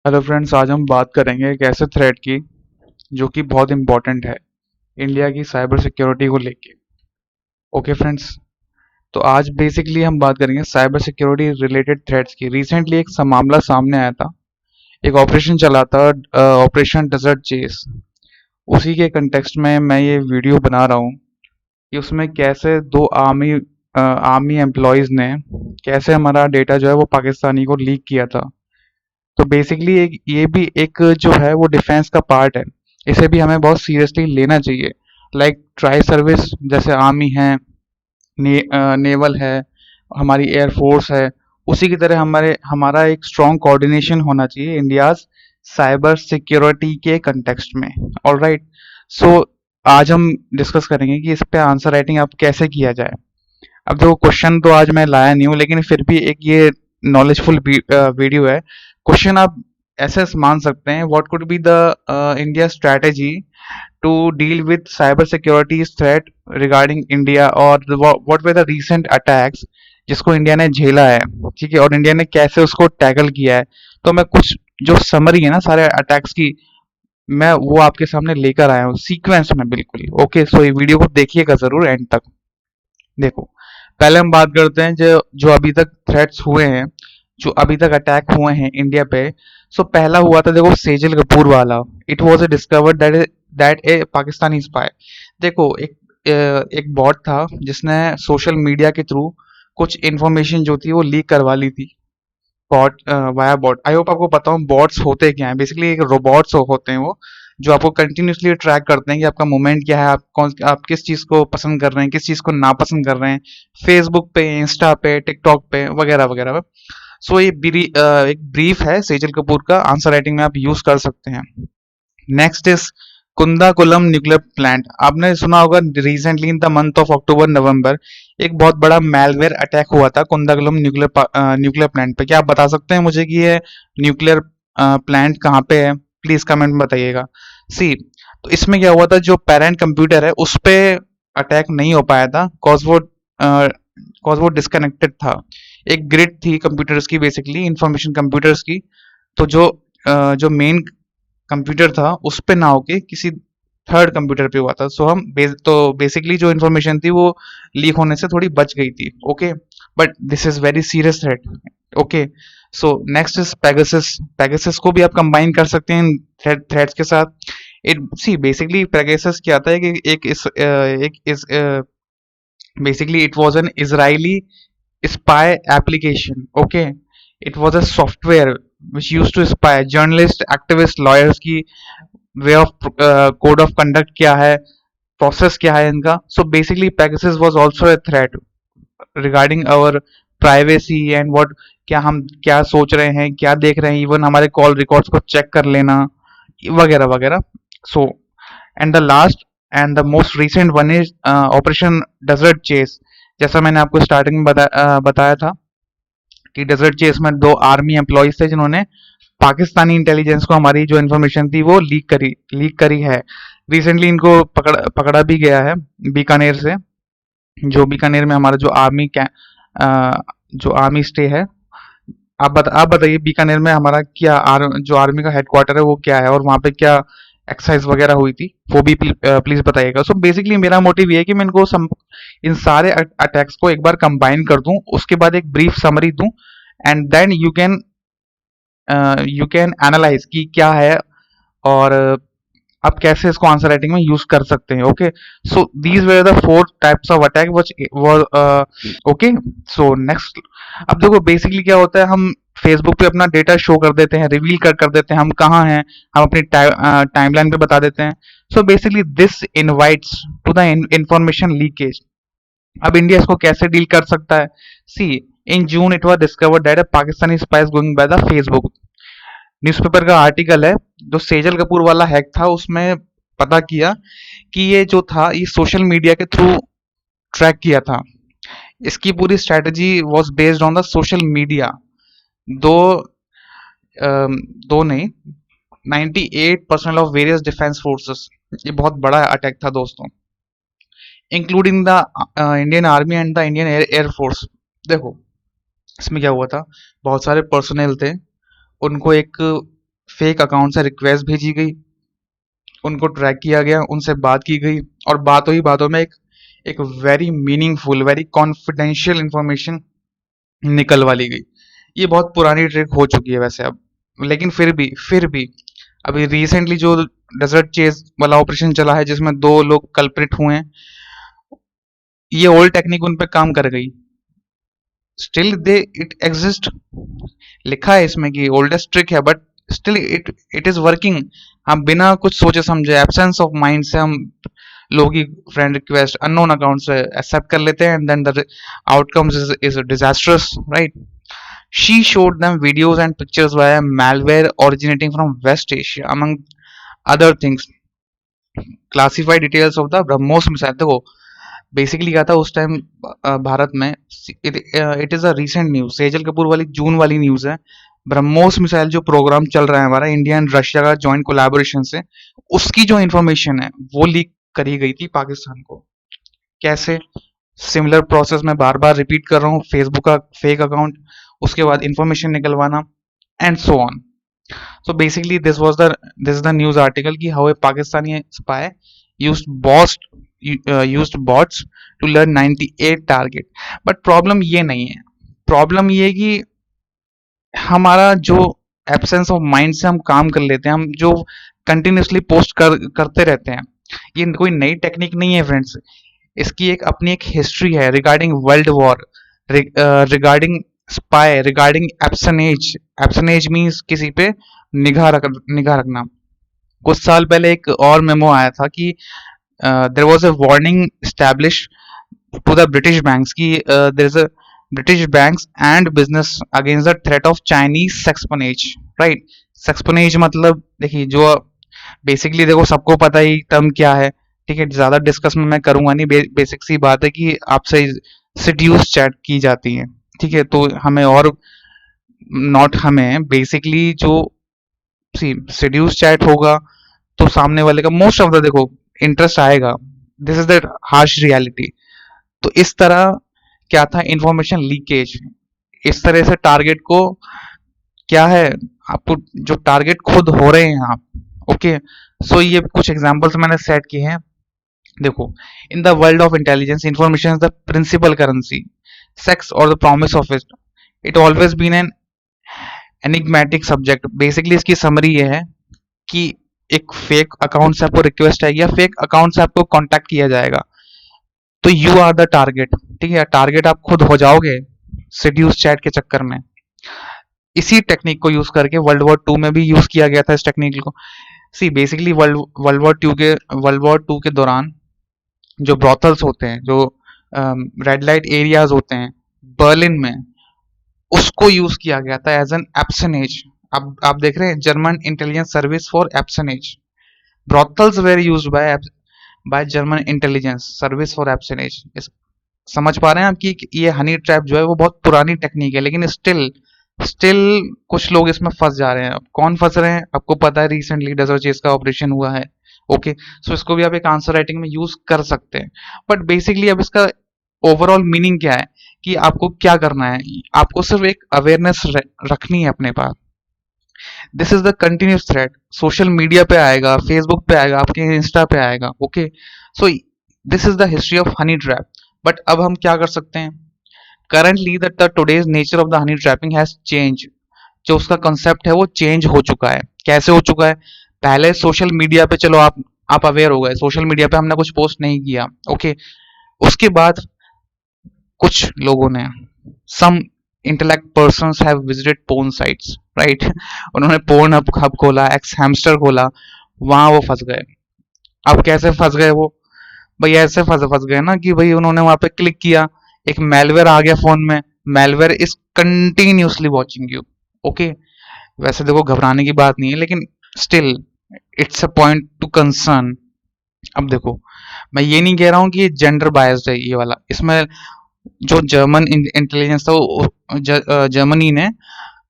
Hello friends, आज हम बात करेंगे एक ऐसे थ्रेट की जो कि बहुत इम्पोर्टेंट है इंडिया की साइबर सिक्योरिटी को लेके। ओके फ्रेंड्स, तो आज बेसिकली हम बात करेंगे साइबर सिक्योरिटी रिलेटेड थ्रेट्स की। रिसेंटली एक मामला सामने आया था। एक ऑपरेशन चला था, ऑपरेशन डेजर्ट चेस। उसी के कंटेक्स्ट में मैं ये वीडियो बना रहा हूँ कि उसमें कैसे दो आर्मी एम्प्लॉयज़ ने कैसे हमारा डेटा जो है वो पाकिस्तानी को लीक किया था। तो बेसिकली एक ये भी एक जो है वो डिफेंस का पार्ट है। इसे भी हमें बहुत सीरियसली लेना चाहिए। लाइक ट्राई सर्विस जैसे आर्मी है, नेवल है, हमारी एयरफोर्स है, उसी की तरह हमारा एक स्ट्रॉन्ग कोऑर्डिनेशन होना चाहिए इंडियाज साइबर सिक्योरिटी के कंटेक्स्ट में। ऑलराइट, सो आज हम डिस्कस करेंगे कि इस पे आंसर राइटिंग अब कैसे किया जाए। अब देखो, क्वेश्चन तो आज मैं लाया नहीं हूँ, लेकिन फिर भी एक ये नॉलेजफुल वीडियो है। क्वेश्चन आप ऐसे मान सकते हैं, what could be the India strategy to deal with cyber security threat regarding India, और what were the recent attacks जिसको इंडिया ने झेला है। ठीक है, और इंडिया ने कैसे उसको टैकल किया है। तो मैं कुछ जो समरी है ना सारे अटैक्स की, मैं वो आपके सामने लेकर आया हूँ सीक्वेंस में, बिल्कुल। ओके, सो ये वीडियो को देखिएगा जरूर एंड तक। देखो, पहले हम बात करते हैं जो जो अभी तक थ्रेट्स हुए हैं, जो अभी तक अटैक हुए हैं इंडिया पे। सो पहला हुआ था, देखो, सेजल कपूर वाला। It was discovered that a Pakistani spy. देखो, एक बॉट था जिसने सोशल मीडिया के थ्रू कुछ इन्फॉर्मेशन जो थी वो लीक करवा ली थी। Bot, via bot. I hope आपको पता हो बॉट्स होते क्या हैं। बेसिकली एक रोबोट्स होते हैं वो, जो आपको कंटिन्यूसली ट्रैक करते हैं कि आपका मूवमेंट क्या है, आप किस चीज़ को पसंद कर रहे हैं, किस चीज़ को नापसंद कर रहे हैं, फेसबुक पे, इंस्टा पे, टिकटॉक पे, वगैरह वगैरह पे। सो ये एक ब्रीफ है सेजल कपूर का, आंसर राइटिंग में आप यूज कर सकते हैं। Next is Kudankulam nuclear plant. आपने सुना होगा recently in the month of October November एक बहुत बड़ा मैलवेयर अटैक हुआ था कुंदाकुलम न्यूक्लियर प्लांट पे। क्या आप बता सकते हैं मुझे कि ये न्यूक्लियर प्लांट कहाँ पे है? प्लीज कमेंट में बताइएगा। सी, तो इसमें क्या हुआ था, जो पेरेंट कंप्यूटर है उस पे अटैक नहीं हो पाया था, कॉज वो डिस्कनेक्टेड था। एक ग्रिड थी कंप्यूटर्स की, बेसिकली इंफॉर्मेशन कंप्यूटर्स की। तो जो मेन कंप्यूटर था उस पे ना होके किसी थर्ड कंप्यूटर पे हुआ था। सो तो बेसिकली जो इन्फॉर्मेशन थी वो लीक होने से थोड़ी बच गई थी। Okay, but this is very serious threat. Okay, so next is Pegasus. Pegasus को भी आप कंबाइन कर सकते हैं थ्रेड्स के साथ। इट सी बेसिकली पेगासस क्या आता है कि एक इस basically it was an Israeli spy application. Okay, it was a software which used to spy journalists, activists, lawyers की way of code of conduct क्या है, प्रोसेस क्या है इनका। So basically Pegasus was also a threat regarding our privacy and what, क्या हम क्या सोच रहे हैं, क्या देख रहे हैं, इवन हमारे कॉल रिकॉर्ड्स को चेक कर लेना, वगैरह वगैरह। So and the last and the most recent one is Operation desert Chase. जैसा मैंने आपको स्टार्टिंग में बताया था कि डेजर्ट चेस में दो आर्मी एम्प्लॉयज थे जिन्होंने पाकिस्तानी इंटेलिजेंस को हमारी जो इन्फॉर्मेशन थी वो लीक करी है। रिसेंटली इनको पकड़ा भी गया है बीकानेर से। जो बीकानेर में हमारा जो आर्मी स्टे है। आप बताइए, बीकानेर में हमारा जो आर्मी का हेडक्वार्टर है वो क्या है, और वहाँ पे क्या एक्सरसाइज वगैरह हुई थी, वो भी प्लीज बताइएगा। सो बेसिकली मेरा मोटिव ये है कि मैं इन सारे अटैक्स को एक बार कंबाइन कर दूं, उसके बाद एक ब्रीफ समरी दूं, and then you can analyse कि क्या है, और आप कैसे इसको आंसर राइटिंग में यूज कर सकते हैं। Okay, so these were the four types of attack which were. Okay, so next. अब देखो बेसिकली क्या होता है, हम फेसबुक पे अपना डेटा शो कर देते हैं, रिवील कर देते हैं हम कहाँ हैं, हम अपनी टाइमलाइन पे बता देते हैं। So basically this invites to the information leakage. अब इंडिया इसको कैसे डील कर सकता है? See, in June it was discovered that Pakistani spies going by the Facebook. Newspaper का आर्टिकल है, जो सेजल कपूर वाला हैक था उसमें पता किया कि ये जो था ये सोशल मीडिया के थ्रू ट्रैक किया था। इसकी पूरी strategy was based on the social media. दो दो नहीं, 98% ऑफ वेरियस डिफेंस फोर्सेस। ये बहुत बड़ा अटैक था दोस्तों, including the Indian army and the Indian air force. देखो, इसमें क्या हुआ था, बहुत सारे पर्सनल थे, उनको एक फेक अकाउंट से रिक्वेस्ट भेजी गई, उनको ट्रैक किया गया, उनसे बात की गई, और बातों ही बातों में एक very meaningful, very confidential information निकलवा ली गई। ये बहुत पुरानी ट्रिक हो चुकी है वैसे अब, लेकिन फिर भी अभी रिसेंटली जो डेजर्ट चेज वाला ऑपरेशन चला है जिसमें 2 लोग कल्प्रिट हुए हैं, ये ओल्ड टेक्निक उन पे काम कर गई। स्टिल दे इट एग्जिस्ट, लिखा है इसमें कि ओल्डेस्ट ट्रिक है, but still it it is working. हम बिना कुछ सोचे समझे एब्सेंस ऑफ माइंड से हम लोगों की फ्रेंड रिक्वेस्ट अननोन अकाउंट से एक्सेप्ट कर लेते हैं, and then the outcomes is disastrous, right? She showed them videos and pictures via malware originating from West Asia, among other things. Classified details of the BrahMos missile. देखो basically क्या था उस time Bharat में, it is a recent news, Sejal Kapoor वाली जून वाली news है। BrahMos missile जो programme चल रहा है हमारा इंडिया एंड रशिया का जॉइंट कोलैबोरेशन से, उसकी जो इंफॉर्मेशन है वो लीक करी गई थी पाकिस्तान को। कैसे? सिमिलर प्रोसेस मैं बार बार रिपीट कर रहा हूँ, फेसबुक का फेक अकाउंट, उसके बाद इंफॉर्मेशन निकलवाना, and so on. So basically, this is the news article कि how a Pakistani spy used bots used bots to learn 98 target. But problem ये नहीं है, प्रॉब्लम ये है कि हमारा जो एब्सेंस ऑफ माइंड से हम काम कर लेते हैं, हम जो कंटिन्यूसली पोस्ट करते रहते हैं, ये कोई नई टेक्निक नहीं है फ्रेंड्स। इसकी एक अपनी एक हिस्ट्री है regarding world war, regarding spy, regarding espionage. Espionage means किसी पे निगाह रखना। कुछ साल पहले एक और मेमो आया था कि there was a warning establish to the British banks कि there is a British banks and business against the threat of Chinese espionage, right? Espionage मतलब देखिए, जो बेसिकली देखो सबको पता ही टर्म क्या है, ठीक है, ज्यादा डिस्कस में मैं करूंगा नहीं। बेसिक सी बात है कि आपसे सिड्यूस चैट की जाती है, ठीक है, तो हमें और नॉट हमें बेसिकली जो सी सिड्यूस चैट होगा तो सामने वाले का मोस्ट ऑफ द देखो इंटरेस्ट आएगा। This is the harsh reality. तो इस तरह क्या था, इंफॉर्मेशन लीकेज। इस तरह से टारगेट को क्या है, आपको जो टारगेट खुद हो रहे हैं आप, ओके। सो ये कुछ एग्जांपल्स मैंने सेट किए हैं। देखो, in the world of intelligence information is the principal currency, sex और the promise of it, it always been an enigmatic subject. Basically इसकी समरी ये है कि एक फेक अकाउंट से आपको रिक्वेस्ट आएगी या फेक अकाउंट से आपको कांटेक्ट किया जाएगा, तो यू आर द टारगेट, ठीक है, टारगेट आप खुद हो जाओगे सिड्यूस चैट के चक्कर में। इसी टेक्निक को यूज करके वर्ल्ड वॉर टू में भी यूज किया गया था इस टेक्निक को। See basically world war to के दौरान जो ब्रॉथल्स होते हैं, जो रेड लाइट एरियाज होते हैं बर्लिन में, उसको यूज किया गया था एज एन एप्सनेज। अब आप देख रहे हैं, German intelligence service for espionage. Brothels were used by German intelligence service for espionage. समझ पा रहे हैं आप कि ये हनी ट्रैप जो है वो बहुत पुरानी टेक्निक है, लेकिन स्टिल स्टिल कुछ लोग इसमें फंस जा रहे हैं। अब कौन फंस रहे हैं आपको पता है, रिसेंटली डेजर्ट चेज का ऑपरेशन हुआ है, ओके। सो इसको भी आप एक आंसर राइटिंग में यूज कर सकते हैं। बट बेसिकली अब इसका ओवरऑल मीनिंग क्या है कि आपको क्या करना है, आपको सिर्फ एक अवेयरनेस रखनी है अपने पास। This is the continuous thread, social media पे आएगा, फेसबुक पे आएगा, आपके इंस्टा पे आएगा, okay. So this is the history of honey trap. But अब हम क्या कर सकते हैं? Currently the today's nature of the honey trapping has change. जो उसका कंसेप्ट है वो चेंज हो चुका है। कैसे हो चुका है? पहले सोशल मीडिया पे, चलो आप अवेयर हो गए, सोशल मीडिया पे हमने कुछ पोस्ट नहीं किया, ओके। उसके बाद कुछ लोगों ने, some intellect persons have visited porn sites, right? उन्होंने पोर्न हब खोला, एक्स हैमस्टर खोला, वहां वो फंस गए। अब कैसे फंस गए वो? भाई ऐसे फंस गए ना कि भाई उन्होंने वहां पे क्लिक किया, एक मेलवेयर आ गया फोन में, malware is continuously watching you, okay. वैसे देखो घबराने की बात नहीं है, लेकिन still it's a point two concern. अब देखो, मैं ये नहीं कह रहा हूँ कि ये जेंडर बायस्ड है ये वाला। इसमें जो जर्मन इंटेलिजेंस था जर्मनी ने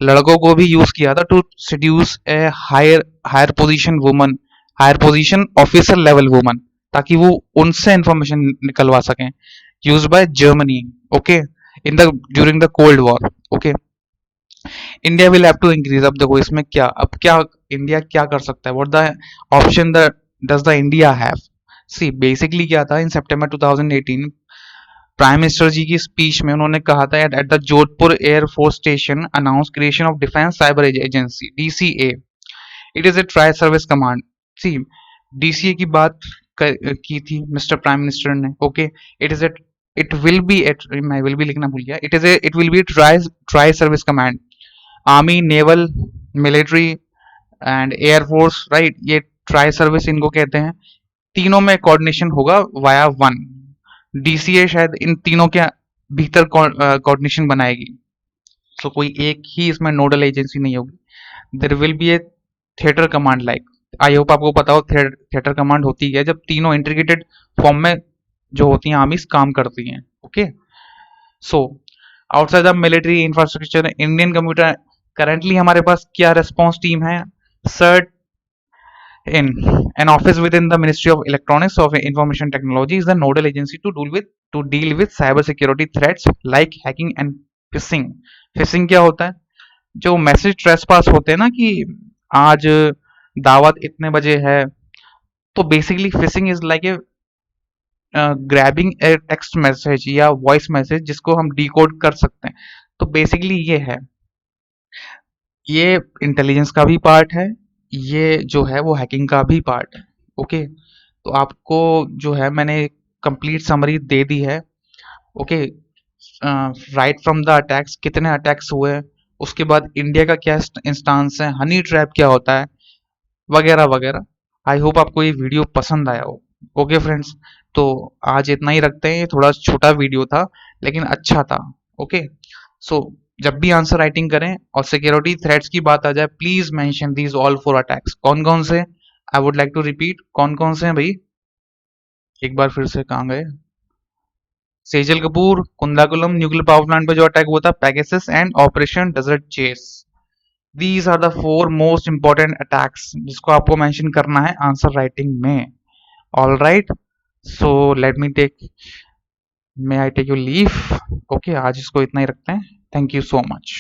लड़कों को भी यूज किया था to seduce a higher higher position woman, higher position officer level woman, ताकि वो उनसे इंफॉर्मेशन निकलवा सकें। Use by Germany, okay, in the during the cold war, okay. India will have to increase. अब देखो इसमें क्या, अब क्या इंडिया क्या कर सकता है, what the option the does the India have. See basically क्या था, इन सितंबर 2018 प्राइम मिनिस्टर जी की स्पीच में उन्होंने कहा था at the Jodhpur air force station announce creation of defence cyber agency DCA. It is a tri service command. सी DCA की बात की थी मिस्टर प्राइम मिनिस्टर ने। Okay, it is a it will be at, मैं विल बी लिखना भूल गया, it will be tri tri service command. Army, naval, military and air force, right, ये ट्राई सर्विस इनको कहते हैं। तीनों में कोऑर्डिनेशन होगा वाया वन। डीसीए शायद इन तीनों के भीतर कोऑर्डिनेशन बनाएगी। तो कोई एक ही इसमें नोडल एजेंसी नहीं होगी। There will be a theatre command like, I hope आपको पता हो थिएटर कमांड होती है जब तीनों इंटीग्रेटेड फॉर्म में जो होती हैं आर्मीज काम करती हैं। Okay, so outside the military infrastructure Indian computer, currently हमारे पास क्या रिस्पॉन्स टीम है, shirt in an office within the Ministry of Electronics of Information Technology is the nodal agency to deal with cyber security threats like hacking and phishing। phishing क्या होता है, जो message trespass होते हैं ना कि आज दावत इतने बजे है, तो basically fishing is like a grabbing A text message या वॉइस मैसेज जिसको हम डिकोड कर सकते हैं। तो बेसिकली ये है, ये इंटेलिजेंस का भी पार्ट है, ये जो है वो हैकिंग का भी पार्ट है। ओके, तो आपको जो है मैंने कंप्लीट समरी दे दी है। Okay, right from the attacks, कितने अटैक्स हुए, उसके बाद इंडिया का क्या इंस्टांस है, हनी ट्रैप क्या होता है, वगैरह वगैरह। आई होप आपको ये वीडियो पसंद आया हो। ओके फ्रेंड्स, तो आज इतना ही रखते हैं, ये थोड़ा छोटा वीडियो था लेकिन अच्छा था। ओके, सो जब भी आंसर राइटिंग करें और सिक्योरिटी थ्रेट्स की बात आ जाए, please mention these all four attacks. कौन कौन से, I would like to repeat, कौन कौन से हैं भाई, एक बार फिर से, कहाँ गए, Sejal Kapoor, Kudankulam nuclear power plant पे जो अटैक हुआ था, Pegasus and operation desert chase. These are the four most important attacks जिसको आपको मेंशन करना है आंसर राइटिंग में। All right, so let me take, may I take you leave. Okay, आज इसको इतना ही रखते हैं। Thank you so much.